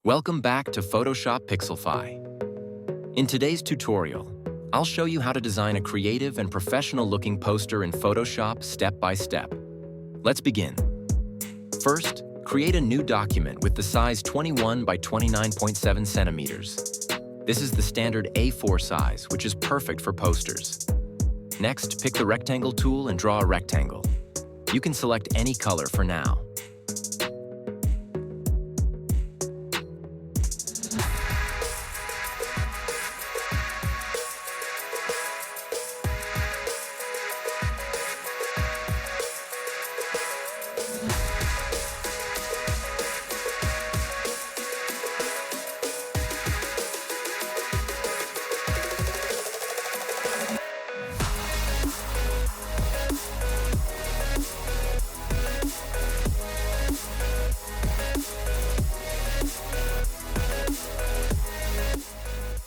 Welcome back to Photoshop PixelFie. In today's tutorial, I'll show you how to design a creative and professional-looking poster in Photoshop step by step. Let's begin. First, create a new document with the size 21 by 29.7 centimeters. This is the standard A4 size, which is perfect for posters. Next, pick the rectangle tool and draw a rectangle. You can select any color for now.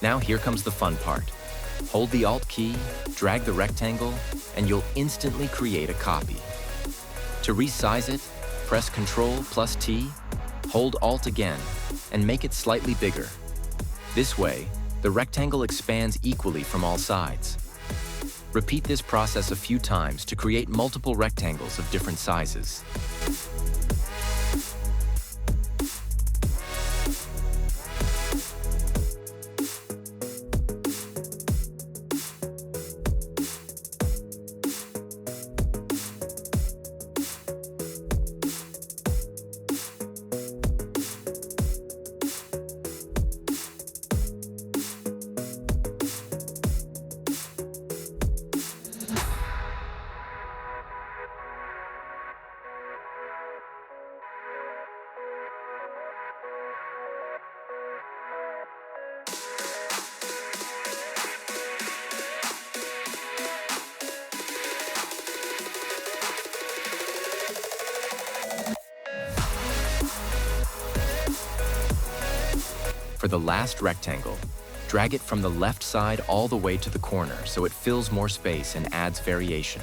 Now here comes the fun part. Hold the Alt key, drag the rectangle, and you'll instantly create a copy. To resize it, press Ctrl+T, hold Alt again, and make it slightly bigger. This way, the rectangle expands equally from all sides. Repeat this process a few times to create multiple rectangles of different sizes. For the last rectangle, drag it from the left side all the way to the corner so it fills more space and adds variation.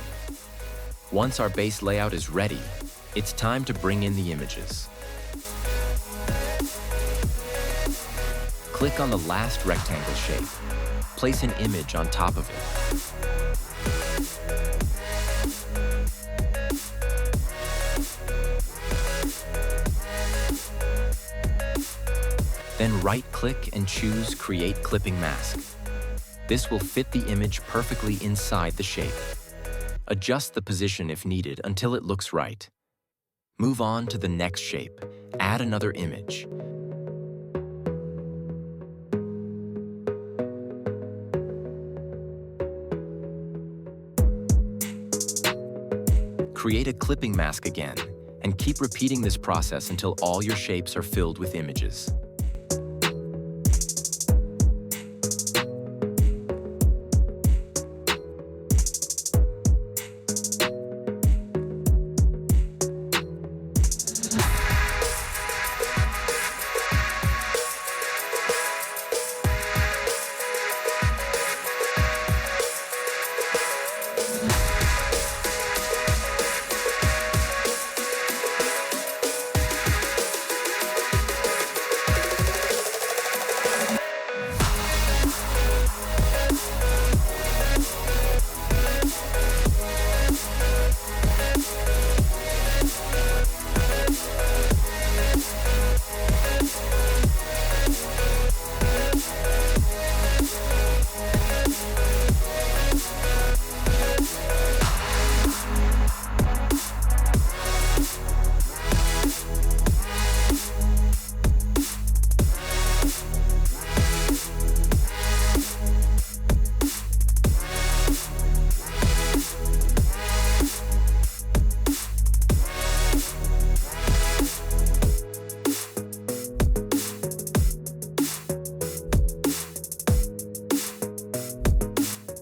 Once our base layout is ready, it's time to bring in the images. Click on the last rectangle shape. Place an image on top of it. Then right-click and choose Create Clipping Mask. This will fit the image perfectly inside the shape. Adjust the position if needed until it looks right. Move on to the next shape. Add another image. Create a clipping mask again, and keep repeating this process until all your shapes are filled with images.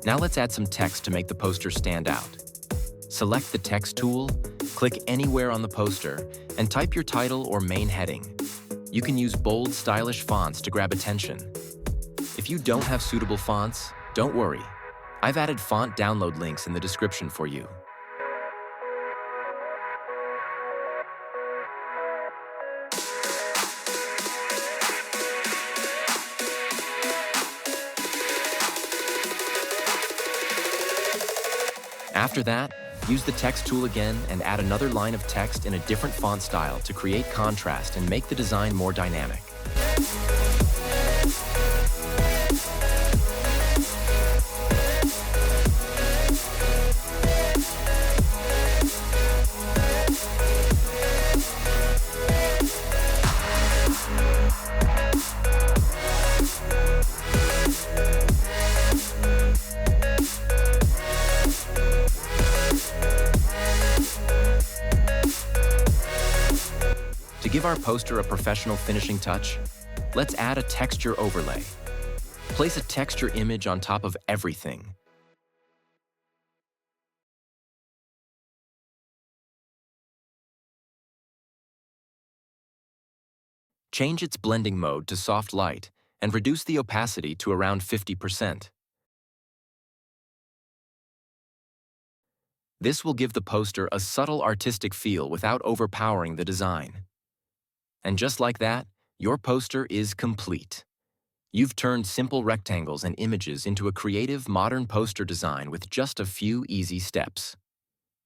Now let's add some text to make the poster stand out. Select the text tool, click anywhere on the poster, and type your title or main heading. You can use bold, stylish fonts to grab attention. If you don't have suitable fonts, don't worry. I've added font download links in the description for you. After that, use the text tool again and add another line of text in a different font style to create contrast and make the design more dynamic. To give our poster a professional finishing touch, let's add a texture overlay. Place a texture image on top of everything. Change its blending mode to soft light and reduce the opacity to around 50%. This will give the poster a subtle artistic feel without overpowering the design. And just like that, your poster is complete. You've turned simple rectangles and images into a creative, modern poster design with just a few easy steps.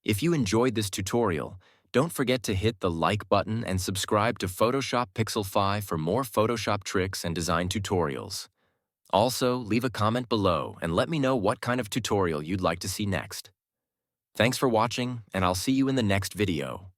If you enjoyed this tutorial, don't forget to hit the like button and subscribe to Photoshop PixelFie for more Photoshop tricks and design tutorials. Also, leave a comment below and let me know what kind of tutorial you'd like to see next. Thanks for watching, and I'll see you in the next video.